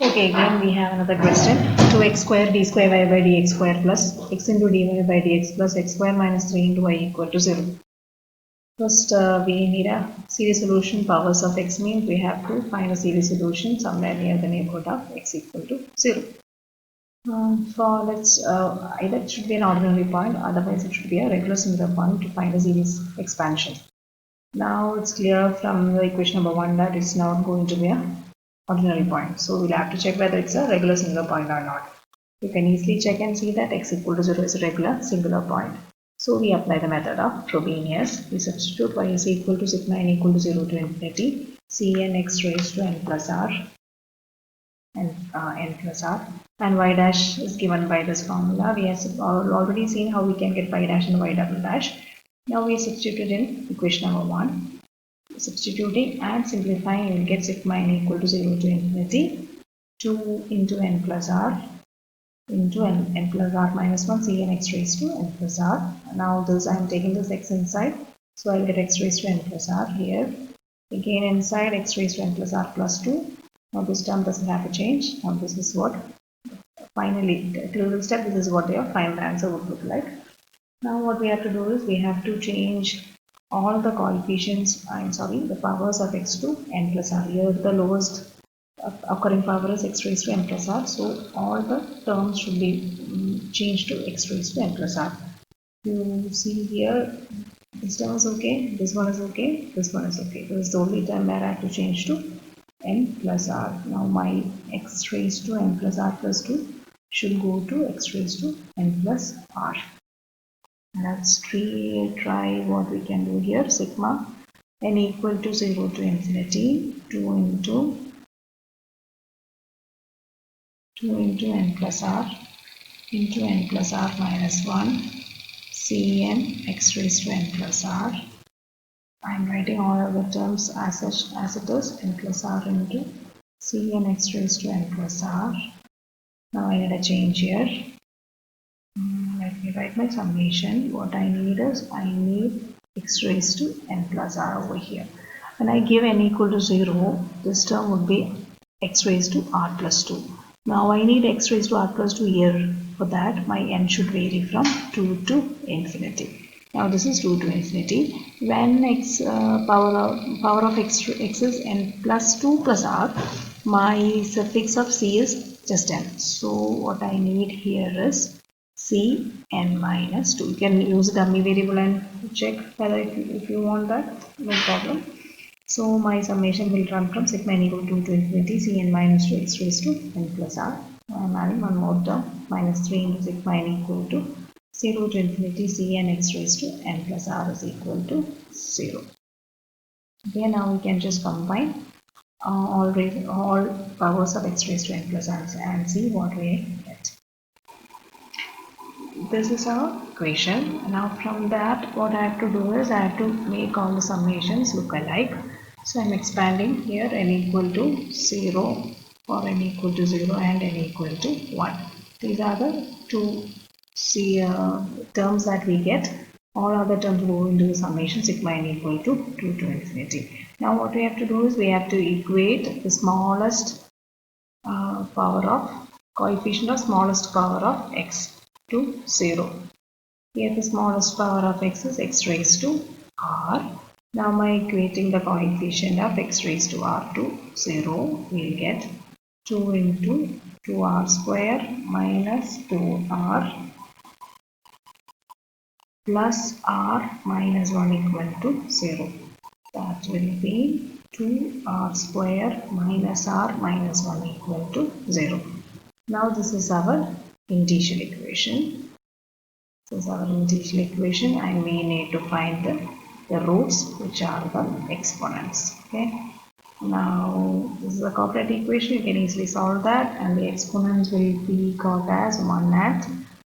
Okay, again we have another question. 2x square d square y by dx square plus x into dy by dx plus x square minus 3 into y equal to 0. First, we need a series solution. Powers of x means we have to find a series solution somewhere near the neighborhood of x equal to 0. For let's either it should be an ordinary point, otherwise it should be a regular singular point to find a series expansion. Now it's clear from the equation number 1 that it's not going to be an ordinary point. So we'll have to check whether it's a regular singular point or not. You can easily check and see that x equal to 0 is a regular singular point. So we apply the method of Frobenius. We substitute y is equal to sigma n equal to 0 to infinity Cn x raised to n plus r and n plus r, and y dash is given by this formula. We have already seen how we can get y dash and y double dash. Now we substitute in equation number 1. Substituting and simplifying, we will get sigma n equal to 0 to infinity 2 into n plus r into n plus r minus 1 Cn x raised to n plus r. Now this I am taking this x inside, so I will get x raised to n plus r here. Again inside x raised to n plus r plus 2. Now this term doesn't have a change. Now this is what finally, till this step, this is what your final answer would look like. Now what we have to do is we have to change all the coefficients, the powers of x to n plus r. Here the lowest occurring power is x raised to n plus r, so all the terms should be changed to x raised to n plus r. You see here, this term is okay, this one is okay, this one is okay. This is the only term where I have to change to n plus r. Now my x raised to n plus r plus 2 should go to x raised to n plus r. Let's try what we can do here. Sigma n equal to 0 to infinity 2 into n plus r into n plus r minus 1 Cn x raised to n plus r. I am writing all of the terms as it is, n plus r into Cn x raised to n plus r. Now I need a change here. Let me write my summation. What I need is I need x raised to n plus r over here. When I give n equal to 0, this term would be x raised to r plus 2. Now I need x raised to r plus 2 here. For that, my n should vary from 2 to infinity. Now this is 2 to infinity. When power of x is n plus 2 plus r, my suffix of c is just n. So what I need here is c n minus 2. You can use dummy variable and check whether if you want that, no problem. So my summation will run from sigma n equal to 2 to infinity Cn minus 2 x raised to n plus r. I am adding one more term, minus 3 into sigma n equal to 0 to infinity Cn x raised to n plus r is equal to 0. Okay, now we can just combine all powers of x raised to n plus r and see what we get. This is our equation. Now from that, what I have to do is I have to make all the summations look alike. So I am expanding here n equal to 0 for n equal to 0 and n equal to 1. These are the two terms that we get. All other terms go into the summation sigma n equal to 2 to infinity. Now what we have to do is we have to equate the smallest coefficient of smallest power of x to 0. Here the smallest power of x is x raised to r. Now by equating the coefficient of x raised to r to 0, we will get 2 into 2r square minus 2r plus r minus 1 equal to 0. That will be 2r square minus r minus 1 equal to 0. Now this is our integral equation. This is our integral equation, and we need to find the roots, which are the exponents. Okay. Now this is a quadratic equation. You can easily solve that, and the exponents will be got as 1 at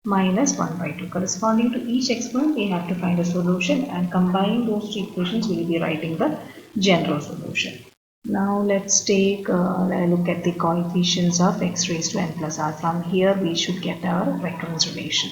minus 1 by 2. Corresponding to each exponent, we have to find a solution, and combining those two equations, we will be writing the general solution. Now let's take a look at the coefficients of x raised to n plus r. From here we should get our recurrence relation.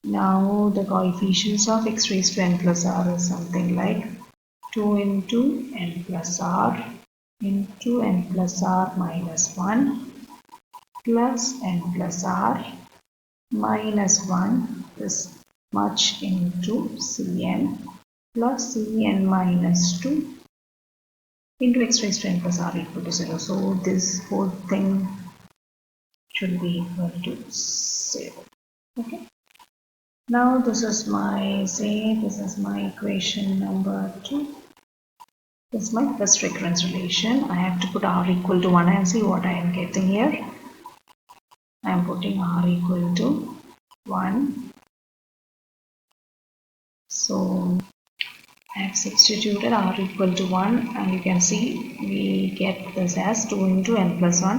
Now the coefficients of x raised to n plus r is something like 2 into n plus r into n plus r minus 1 plus n plus r minus 1 this much into Cn plus Cn minus 2 into x raised to n plus r equal to 0. So this whole thing should be equal to 0. Okay. Now this is my equation number 2. This is my first recurrence relation. I have to put r equal to 1 and see what I am getting here. I am putting r equal to 1. So I have substituted r equal to 1 and you can see we get this as 2 into n plus 1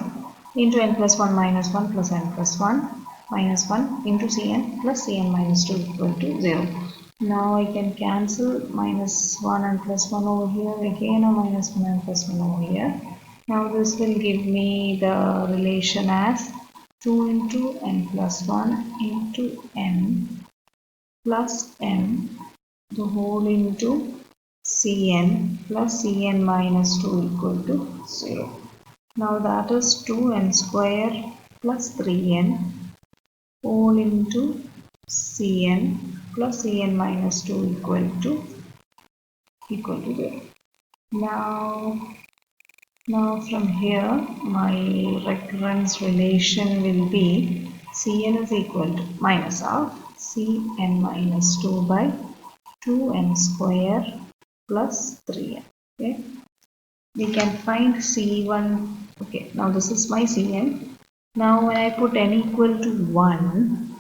into n plus 1 minus 1 plus n plus 1 minus 1 into Cn plus Cn minus 2 equal to 0. Now I can cancel minus 1 and plus 1 over here again, or minus 1 and plus 1 over here. Now this will give me the relation as 2 into n plus 1 into n plus n the whole into Cn plus Cn minus 2 equal to 0. Now that is 2n square plus 3n whole into Cn plus Cn minus 2 equal to 0. Now from here my recurrence relation will be Cn is equal to minus of Cn minus 2 by 2n square plus 3n. Okay, we can find C1. Okay, now this is my Cn. Now when I put n equal to 1,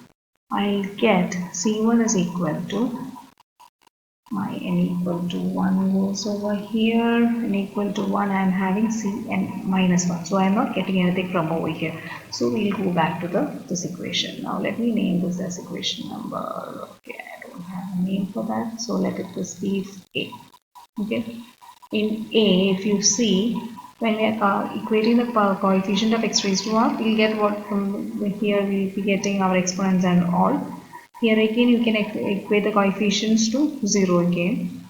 I'll get C1 is equal to my n equal to 1 goes over here, n equal to 1 I am having Cn minus 1, so I am not getting anything from over here. So we'll go back to this equation. Now let me name this as equation number. Okay, I don't have a name for that, so let it just be A. Okay, in A, if you see, when we are equating the coefficient of x raised to r, we'll get what from here we'll be getting our exponents and all. Here again you can equate the coefficients to 0 again.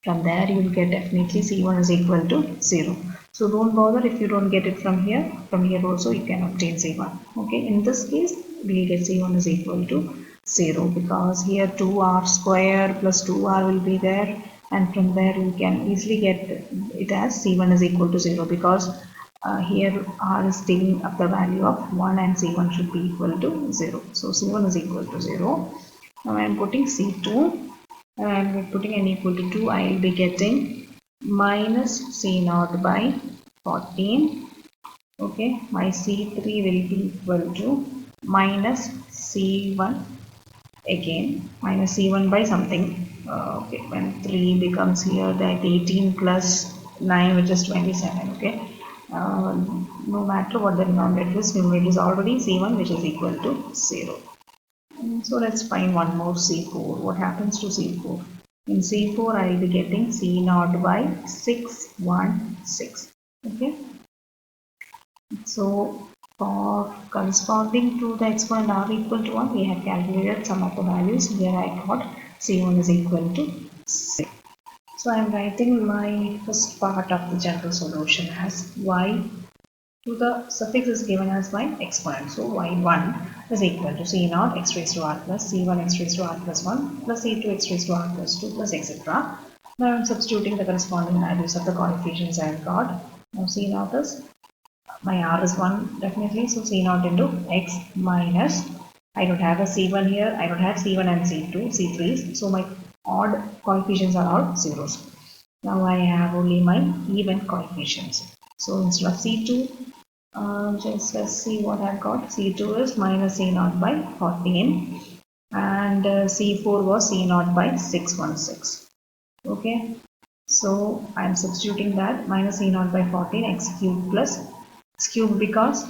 From there you will get definitely C1 is equal to 0. So don't bother if you don't get it from here. From here also you can obtain C1. Okay, in this case we will get C1 is equal to 0 because here 2r square plus 2r will be there, and from there you can easily get it as C1 is equal to 0 because here r is taking up the value of 1 and C1 should be equal to 0. So C1 is equal to 0. Now I am putting C2 and putting n equal to 2, I will be getting minus C0 by 14. Okay, my C3 will be equal to minus C1 again, minus C1 by something. Okay, when 3 becomes here, that 18 plus 9, which is 27. Okay, no matter what the denominator is, numerator is already C1, which is equal to 0. So let's find one more C4. What happens to C4? In C4, I will be getting C0 by 616. Okay. So for corresponding to the exponent r equal to 1, we have calculated some of the values. Here I got C1 is equal to 6. So I am writing my first part of the general solution as y to the suffix is given as my exponent. So y1 is equal to C0 x raised to r plus C1 x raised to r plus 1 plus C2 x raised to r plus 2 plus etc. Now I am substituting the corresponding values of the coefficients I have got. Now C0 is, my r is 1 definitely, so C0 into x minus, I don't have a C1 here, I don't have C1 and C2, C3s, so my odd coefficients are all zeros. Now I have only my even coefficients. So instead of C2, just let's see what I've got. C2 is minus C0 by 14 and C4 was C0 by 616. Okay, so I'm substituting that minus C0 by 14 x cubed plus x cubed because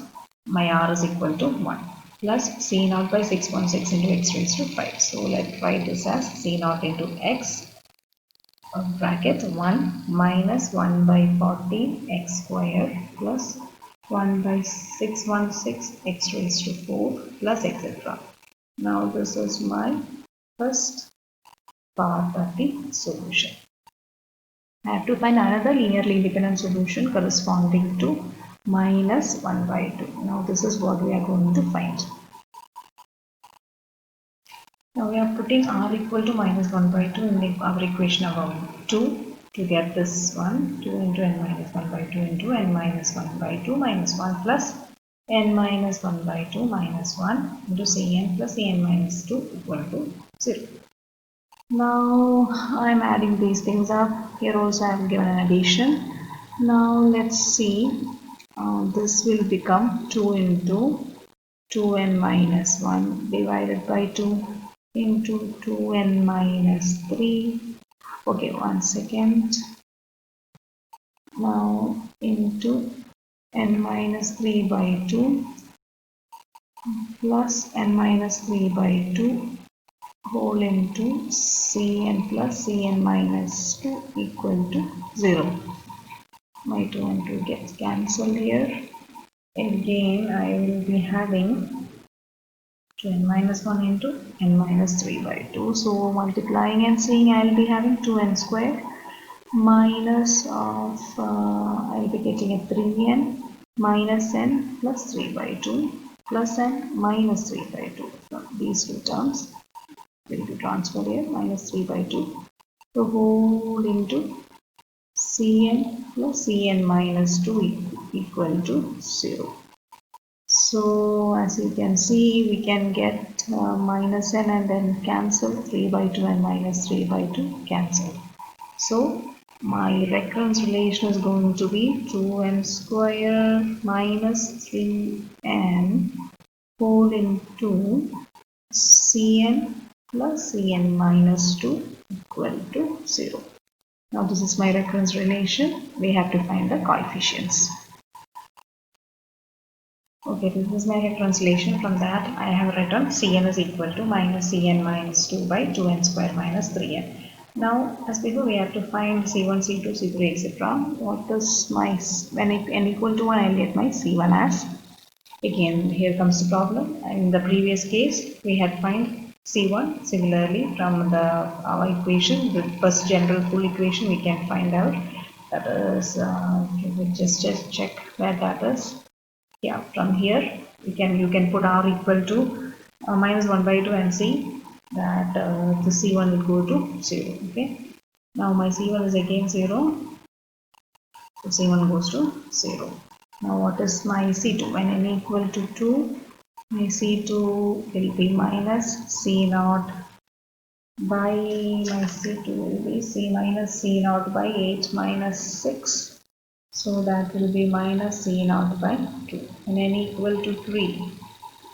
my r is equal to 1 plus C0 by 616 into x raised to 5. So let's write this as C0 into x bracket 1 minus 1 by 14 x square plus 1 by 616 x raised to 4 plus etc. Now this is my first part of the solution. I have to find another linearly independent solution corresponding to minus 1 by 2. Now this is what we are going to find. Now we are putting r equal to minus 1 by 2 in our equation above 2 to get this one. 2 into n minus 1 by 2 into n minus 1 by 2 minus 1 plus n minus 1 by 2 minus 1 into cn plus cn minus 2 equal to 0. Now I am adding these things up. Here also I have given an addition. Now let's see. This will become 2 into 2n minus 1 divided by 2 into 2n minus 3. Okay, 1 second. Now into n minus 3 by 2 plus n minus 3 by 2 whole into cn plus cn minus 2 equal to 0. My 2 and 2 gets cancelled here. Again I will be having 2n minus 1 into n minus 3 by 2. So multiplying and seeing, I will be having 2n squared minus of I will be getting a 3n minus n plus 3 by 2 plus n minus 3 by 2. So these two terms will be transferred here, minus 3 by 2. So whole into cn plus cn minus 2 equal to 0. So as you can see, we can get minus n and then cancel 3 by 2 and minus 3 by 2 cancel. So my recurrence relation is going to be 2n squared minus 3n whole into cn plus cn minus 2 equal to 0. Now this is my recurrence relation. We have to find the coefficients. Okay, this is my recurrence relation. From that I have written cn is equal to minus cn minus 2 by 2n square minus 3n. Now as before we have to find c1, c2, c3 etc. What is my, when n equal to 1 I will get my c1 as. Again here comes the problem. In the previous case we had find c1. Similarly from our equation, the first general full equation, we can find out that is we just check where that is. Yeah, from here you can put r equal to minus 1 by 2 and see that the c1 will go to 0. Okay, now my c1 is again 0, so c1 goes to 0. Now what is my c2? When n equal to 2, my c2 will be minus c0 by, my c2 will be c minus c0 by 8 minus 6. So that will be minus c0 by 2. And n equal to 3.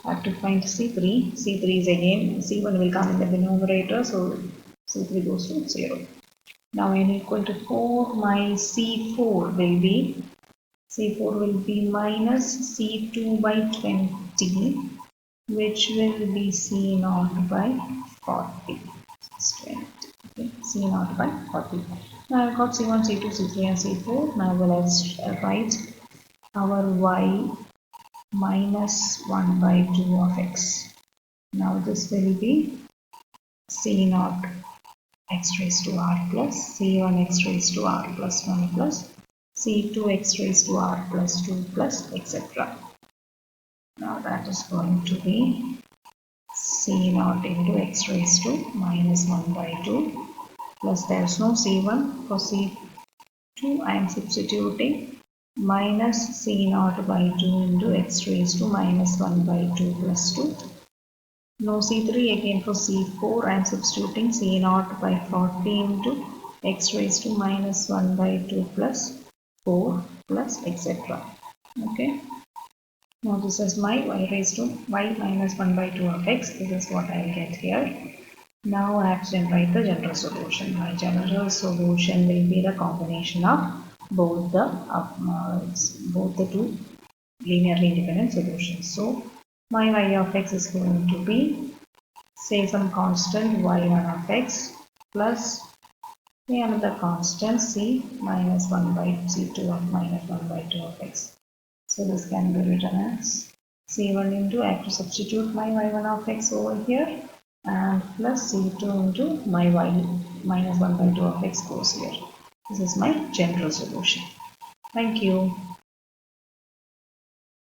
I have to find c3. c3 is again, c1 will come in the denominator, so c3 goes to 0. Now n equal to 4, my c4 will be minus c2 by 20, which will be c0 by 40. It's 20. Okay, c0 by 40. Now I've got c1, c2, c3 and c4. Now let's write our y minus 1 by 2 of x. Now this will be c0 x raised to r plus c1 x raised to r plus 1 plus c2 x raised to r plus 2 plus etc. Now that is going to be c0 into x raised to minus 1 by 2 plus there is no c1. For c2 I am substituting minus c0 by 2 into x raised to minus 1 by 2 plus 2. No c3. Again for c4 I am substituting c0 by 40 into x raised to minus 1 by 2 plus 4 plus etc. Okay. Now this is my y raised to y minus 1 by 2 of x. This is what I will get here. Now I have to generate the general solution. My general solution will be the combination of both the two linearly independent solutions. So my y of x is going to be, say, some constant y1 of x plus another constant c minus 1 by c2 of minus 1 by 2 of x. So this can be written as c1 into, I have to substitute my y1 of x over here, and plus c2 into my y minus 1 by 2 of x goes here. This is my general solution. Thank you.